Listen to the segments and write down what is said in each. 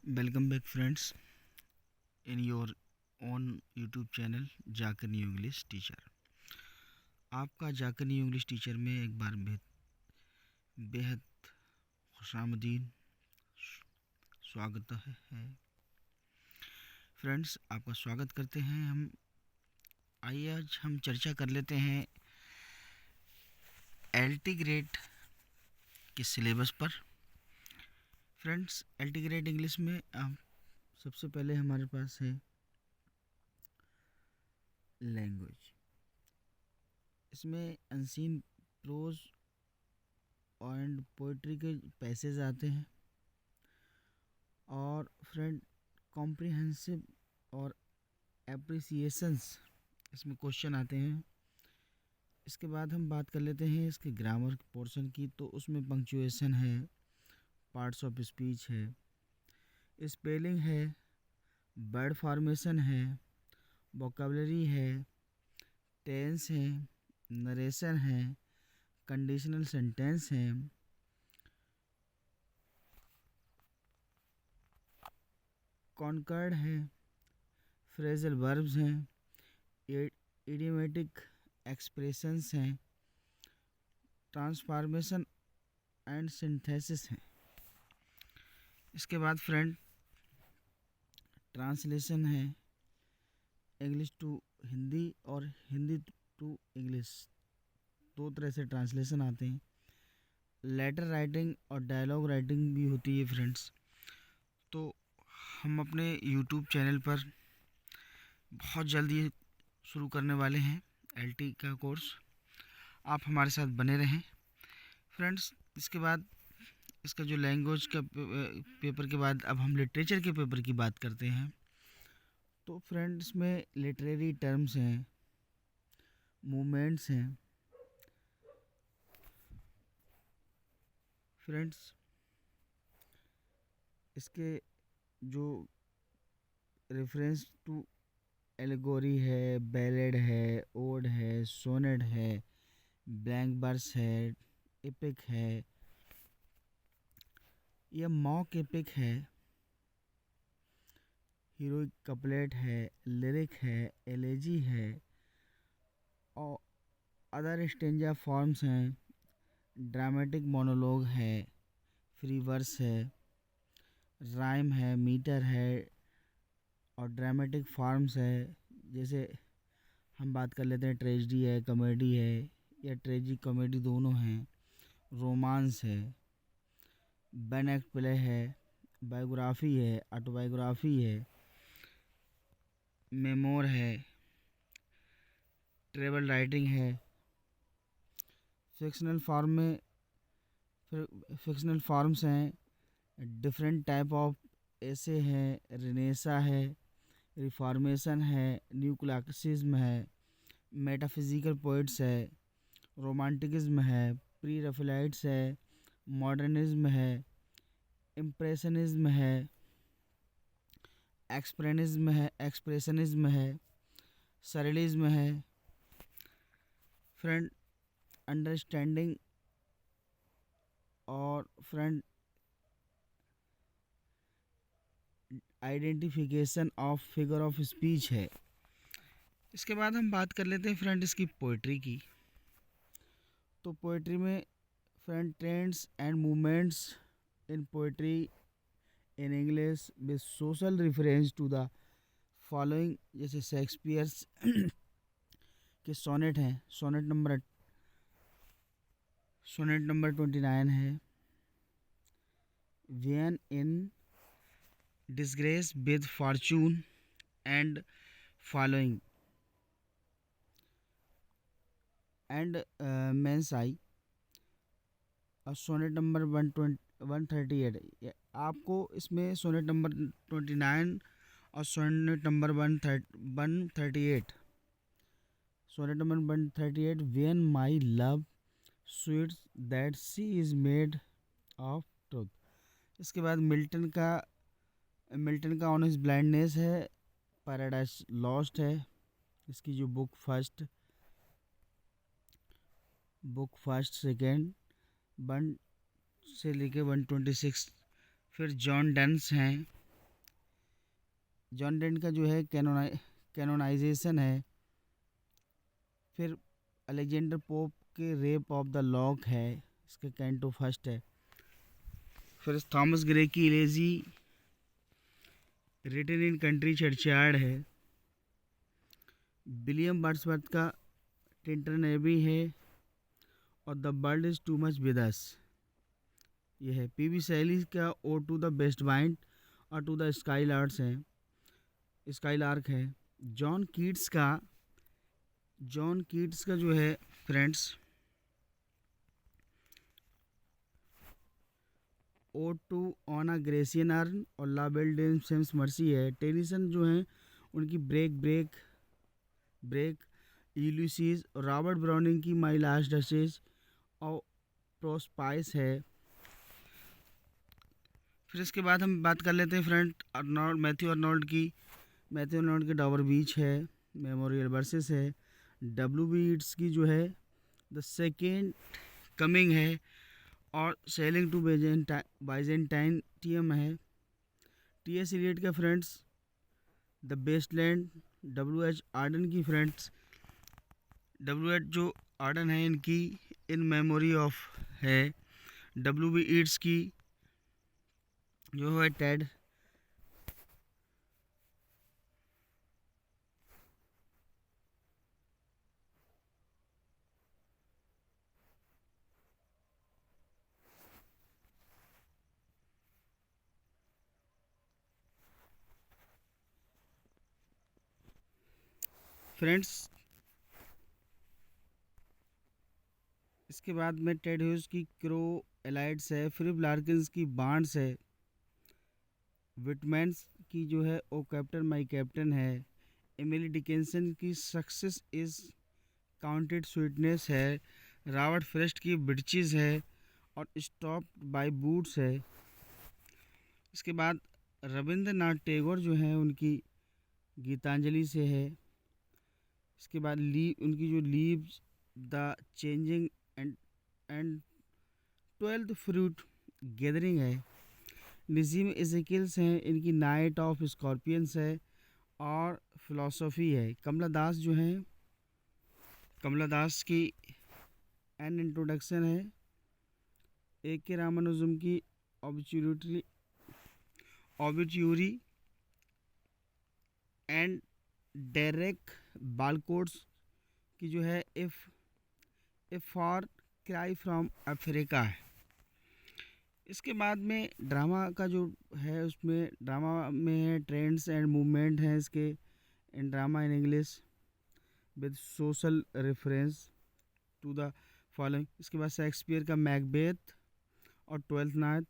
Welcome back friends in your own YouTube channel जाकर new English teacher. आपका जाकर new English teacher में एक बार बेहद खुशामदीन स्वागत है। फ्रेंड्स, आपका स्वागत करते हैं हम। आइए आज हम चर्चा कर लेते हैं एलटी ग्रेड के सिलेबस पर। फ्रेंड्स, एलटी ग्रेड इंग्लिश में आप सबसे पहले हमारे पास है लैंग्वेज। इसमें अनसीन प्रोज एंड पोइट्री के पैसेज आते हैं और फ्रेंड कॉम्प्रिहेंसिव और एप्रिसिएशंस इसमें क्वेश्चन आते हैं। इसके बाद हम बात कर लेते हैं इसके ग्रामर पोर्शन की। तो उसमें पंक्चुएशन है, पार्ट्स ऑफ स्पीच है, स्पेलिंग है, वर्ड फॉर्मेशन है, वोकैबुलरी है, टेंस है, नरेशन है, कंडीशनल सेंटेंस है, कॉन्कर्ड है, फ्रेजल वर्ब्स हैं, इडियोमेटिक एक्सप्रेशंस हैं, ट्रांसफॉर्मेशन एंड सिंथेसिस हैं। इसके बाद फ्रेंड ट्रांसलेशन है, इंग्लिश टू हिंदी और हिंदी टू इंग्लिश, दो तरह से ट्रांसलेशन आते हैं। लेटर राइटिंग और डायलॉग राइटिंग भी होती है फ्रेंड्स। तो हम अपने यूट्यूब चैनल पर बहुत जल्दी शुरू करने वाले हैं एलटी का कोर्स। आप हमारे साथ बने रहें फ्रेंड्स। इसके बाद इसका जो लैंग्वेज का पेपर के बाद अब हम लिटरेचर के पेपर की बात करते हैं। तो फ्रेंड्स में लिटरेरी टर्म्स हैं, मूवमेंट्स हैं। फ्रेंड्स, इसके जो रेफरेंस टू एलेगोरी है, बैलेड है, ओड है, सोनेट है, ब्लैंक वर्स है, एपिक है, यह मॉक एपिक है, हीरोइक कपलेट है, लिरिक है, एलेजी है और अदर स्टेंजा फॉर्म्स हैं, ड्रामेटिक मोनोलॉग है, फ्री वर्स है, राइम है, मीटर है और ड्रामेटिक फॉर्म्स है। जैसे हम बात कर लेते हैं ट्रेजेडी है, कॉमेडी है या ट्रेजिक कॉमेडी दोनों हैं, रोमांस है, वन एक्ट प्ले है, बायोग्राफी है, ऑटोबायोग्राफी है, मेमोर है, ट्रेवल राइटिंग है। फिक्शनल फॉर्म्स हैं, डिफरेंट टाइप ऑफ ऐसे हैं, रिनेसा है, रिफॉर्मेशन है, न्यू क्लासिसिज्म है, मेटाफिजिकल पोइट्स है, रोमांटिकिज्म है, प्री रफेलाइट्स है, मॉडर्निज्म है, इम्प्रेशनिज्म है, एक्सप्रेशनिज्म है, सरलिज्म है। फ्रेंड अंडरस्टैंडिंग और friend identification of figure of speech है। इसके बाद हम बात कर लेते हैं फ्रेंड इसकी पोइट्री की। तो पोइट्री में friend trends and movements in poetry in English with social reference to the following. जैसे शेक्सपियर्स के सोनेट हैं, सोनेट नंबर 29 है, when in disgrace with fortune and following and men's eyes, और sonnet number 138। आपको इसमें sonnet number 29 और sonnet number 138, sonnet number 138, when my love swears that she is made of truth. इसके बाद Milton का on his blindness है, paradise lost है इसकी जो बुक फर्स्ट सेकेंड 1 से लेके 126। फिर जॉन डन्स हैं, जॉन डेंट का जो है कैनोनाइजेशन है। फिर अलेक्जेंडर पोप के रेप ऑफ द लॉक है, इसका कैंटो फर्स्ट है। फिर थॉमस ग्रे की elegy written in country churchyard है। विलियम वर्ड्सवर्थ का टिंटन एबी है। और the world is too much with us ये है। पीबी शैली का ode to the west wind और टू द स्काईलार्क है। जॉन कीट्स का जो है friends ode to on a Grecian urn और La bell dam sems mercy है। टेनिसन जो है उनकी ब्रेक यूलिसीज और रॉबर्ट ब्राउनिंग की माई लास्ट डचेज और प्रोस्पाइस है। फिर इसके बाद हम बात कर लेते हैं फ्रेंड मैथ्यू अर्नोल्ड की डॉवर बीच है, मेमोरियल वर्सेस है। डब्ल्यू बी ईट्स की जो है द सेकेंड कमिंग है और सेलिंग टू बाइजेंटाइनियम है। टी एस इलियट का friends the wasteland. W H Auden की फ्रेंड्स डब्ल्यू एच जो आर्डन है इनकी इन मेमोरी ऑफ है। डब्ल्यू बी ईट्स की जो है टेड। फ्रेंड्स इसके बाद में टेड ह्यूज की क्रो एलाइड्स है। फिलिप लार्किंस की बार्न्स है। विटमैन्स की जो है ओ कैप्टन माई कैप्टन है। एमिली डिकिंसन की सक्सेस इज़ काउंटेड स्वीटनेस है। रॉबर्ट फ्रेस्ट की बिटचीज है और स्टॉप बाय बूट्स है। इसके बाद रविंद्रनाथ टैगोर जो है उनकी गीतांजलि से है। इसके बाद उनकी जो leaves the changing and 12th fruit gathering है। नजीम इज़ेकियल्स हैं, इनकी नाइट ऑफ स्कॉर्पियंस है और फिलॉसफी है। कमला दास की एन इंट्रोडक्शन है। ए के रामानुजम की ऑबिट्यूरी एंड डेरेक बालकोट्स की जो है if for cry from Africa है। इसके बाद में ड्रामा का जो है उसमें ड्रामा में है ट्रेंड्स एंड मूवमेंट हैं इसके in drama in English with social reference to the following. इसके बाद शेक्सपियर का मैकबेथ और ट्वेल्थ नाइट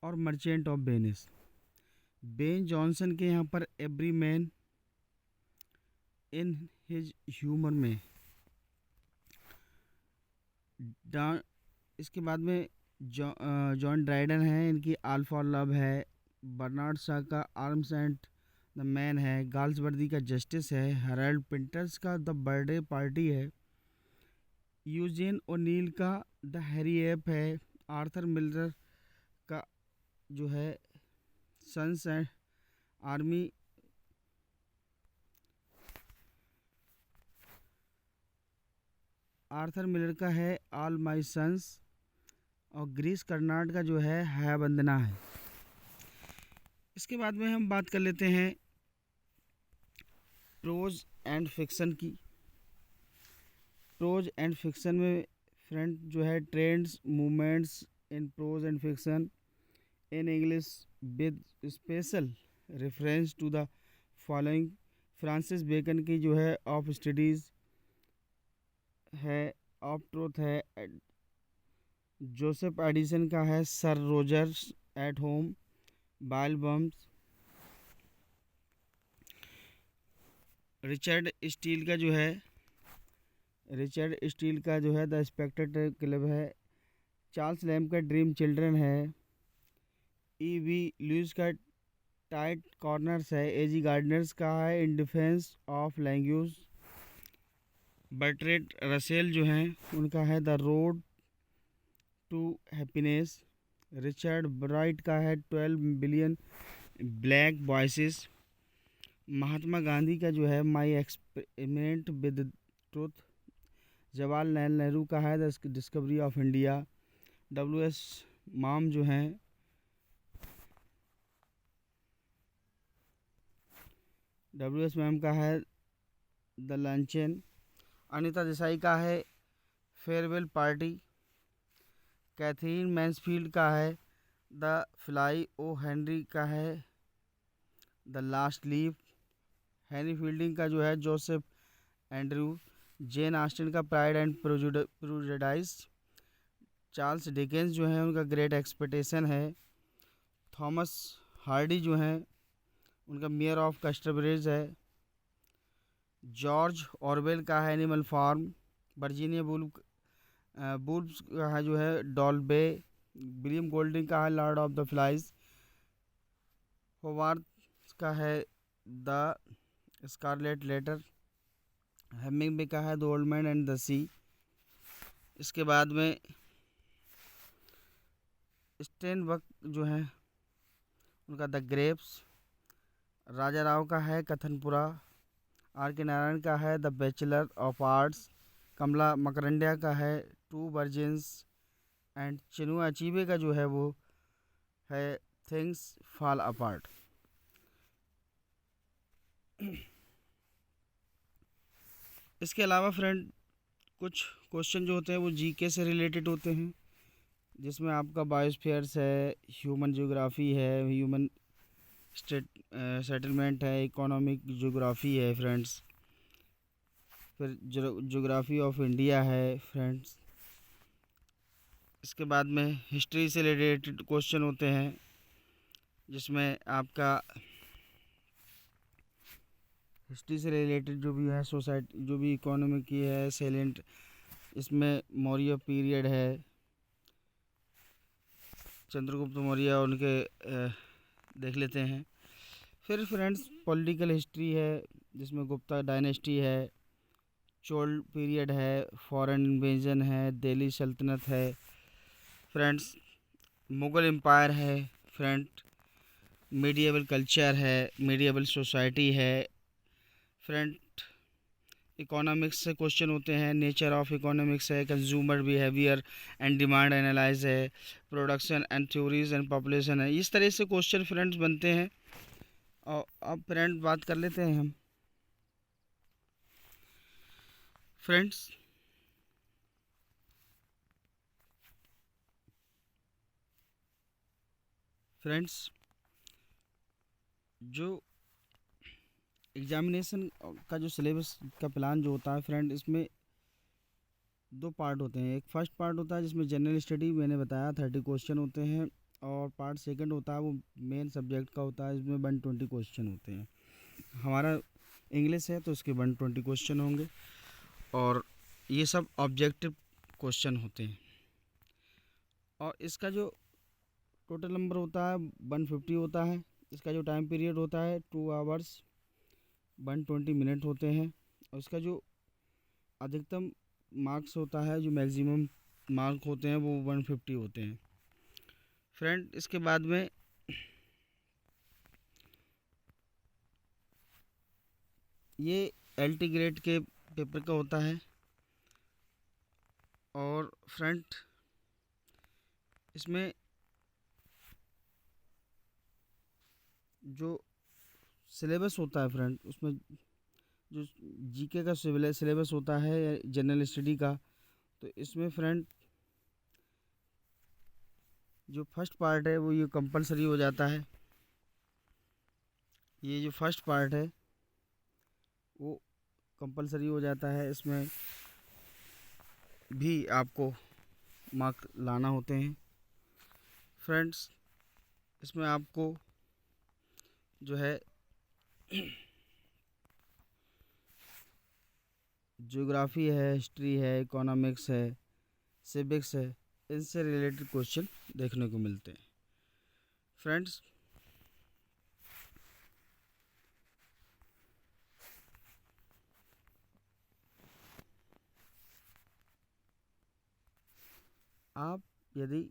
और merchant of Venice. Ben Jonson के यहाँ पर every man in his humour में। इसके बाद में जॉन ड्राइडन है, इनकी ऑल फॉर लव है। बर्नार्ड शॉ का आर्म्स एंड द मैन है। गाल्सवर्दी का जस्टिस है। हेराल्ड पिंटर्स का द बर्थडे पार्टी है। यूजेन ओनील का द हैरी एप है। आर्थर मिलर का जो है sons and army. Arthur Miller का है ऑल माई सन्स। और ग्रीस कर्नाड का जो है वंदना है। इसके बाद में हम बात कर लेते हैं प्रोज एंड फिक्शन की। प्रोज एंड फिक्शन में फ्रेंड जो है trends movements in prose and fiction in English with special reference to the following. Francis Bacon की जो है ऑफ स्टडीज़ है, ऑफ ट्रूथ है। जोसेफ एडिसन का है सर रोजर्स एट होम। बाइल बम्स। रिचर्ड स्टील का जो है द स्पेक्टेटर क्लब है। चार्ल्स लैम्ब का ड्रीम चिल्ड्रन है। ई वी लुइस का टाइट कॉर्नर्स है। एजी गार्डनर्स का है in defence of language. Bertrand Russell जो हैं उनका है the road to happiness. Richard Wright का है 12 billion black voices. Mahatma Gandhi का जो है my experiment with truth. Jawaharlal Nehru का है the discovery of India. W S Maugham जो हैं, डब्ल्यू एस मैम का है द लंचन। अनीता देसाई का है फेयरवेल पार्टी। कैथरीन मैंसफील्ड का है द फ्लाई। ओ हेनरी का है the last leave. Harry fielding का जो है जोसेफ एंड्रयू। जेन ऑस्टिन का pride and prejudice. Charles Dickens जो है उनका ग्रेट एक्सपेक्टेशन है। थॉमस हार्डी जो हैं उनका मेयर ऑफ कैस्टरब्रिज है। जॉर्ज ऑरवेल का है एनिमल फार्म। वर्जीनिया वुल्फ का है जो है डॉल्बे। विलियम गोल्डिंग का है लॉर्ड ऑफ द फ्लाइज। होवार्थ का है द स्कारलेट लेटर। हेमिंग्वे का है the old man and the sea. इसके बाद में स्टेनबक जो है उनका द ग्रेप्स। राजा राव का है कथनपुरा। आर के नारायण का है द बैचलर ऑफ आर्ट्स। कमला मकरंडिया का है टू वर्जिन्स। एंड चिनुआ अचीबे का जो है वो है थिंग्स फॉल अपार्ट। इसके अलावा फ्रेंड कुछ क्वेश्चन जो होते हैं वो जीके से रिलेटेड होते हैं, जिसमें आपका बायोस्फीयर्स है, ह्यूमन ज्योग्राफी है, ह्यूमन सेटलमेंट है, इकोनॉमिक ज्योग्राफी है फ्रेंड्स। फिर ज्योग्राफी ऑफ इंडिया है फ्रेंड्स। इसके बाद में हिस्ट्री से रिलेटेड क्वेश्चन होते हैं, जिसमें आपका हिस्ट्री से रिलेटेड जो भी है सोसाइटी जो भी इकोनॉमी की है सैलेंट, इसमें मौर्य पीरियड है, चंद्रगुप्त मौर्य उनके देख लेते हैं। फिर फ्रेंड्स पॉलिटिकल हिस्ट्री है, जिसमें गुप्ता डायनेस्टी है, चोल पीरियड है, फॉरेन इन्वेजन है, दिल्ली सल्तनत है फ्रेंड्स, मुग़ल एम्पायर है फ्रेंड, मीडिएवल कल्चर है, मीडिएवल सोसाइटी है फ्रेंड। इकोनॉमिक्स से क्वेश्चन होते हैं, नेचर ऑफ इकोनॉमिक्स है, consumer behaviour and demand analyse है, production and theories and population है। इस तरह से क्वेश्चन फ्रेंड्स बनते हैं। और अब फ्रेंड बात कर लेते हैं हम फ्रेंड्स जो एग्जामिनेशन का जो सिलेबस का प्लान जो होता है फ्रेंड, इसमें दो पार्ट होते हैं। एक फर्स्ट पार्ट होता है जिसमें जनरल स्टडी मैंने बताया 30 क्वेश्चन होते हैं, और पार्ट सेकंड होता है वो मेन सब्जेक्ट का होता है, इसमें 120 क्वेश्चन होते हैं। हमारा इंग्लिश है तो इसके 120 क्वेश्चन होंगे, और ये सब ऑब्जेक्टिव क्वेश्चन होते हैं। और इसका जो टोटल नंबर होता है 150 होता है। इसका जो टाइम पीरियड होता है 2 आवर्स 120 मिनट होते हैं। और इसका जो अधिकतम मार्क्स होता है, जो मैक्सिमम मार्क होते हैं वो 150 होते हैं फ्रेंड। इसके बाद में ये LT ग्रेड के पेपर का होता है। और फ्रेंड इसमें जो सिलेबस होता है फ्रेंड, उसमें जो जीके का सिलेबस होता है जनरल स्टडी का, तो इसमें फ्रेंड जो फर्स्ट पार्ट है वो ये कंपलसरी हो जाता है। ये जो फर्स्ट पार्ट है वो कंपलसरी हो जाता है, इसमें भी आपको मार्क लाना होते हैं फ्रेंड्स। इसमें आपको जो है ज्योग्राफी है, हिस्ट्री है, इकोनॉमिक्स है, सिविक्स है, इनसे रिलेटेड क्वेश्चन देखने को मिलते हैं फ्रेंड्स। आप यदि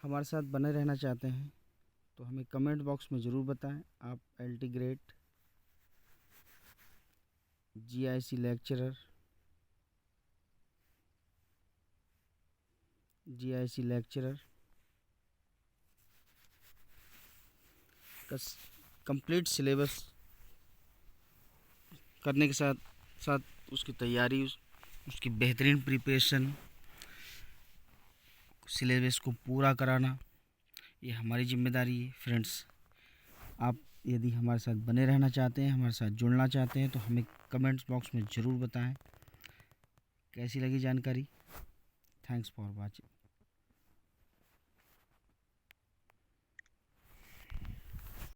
हमारे साथ बने रहना चाहते हैं तो हमें कमेंट बॉक्स में ज़रूर बताएं। आप LT ग्रेड, GIC लेक्चरर, का कंप्लीट सिलेबस करने के साथ साथ उसकी तैयारी, उसकी बेहतरीन प्रिपरेशन, सिलेबस को पूरा कराना, ये हमारी जिम्मेदारी है। फ्रेंड्स, आप यदि हमारे साथ बने रहना चाहते हैं, हमारे साथ जुड़ना चाहते हैं, तो हमें कमेंट्स बॉक्स में ज़रूर बताएं कैसी लगी जानकारी। Thanks for watching.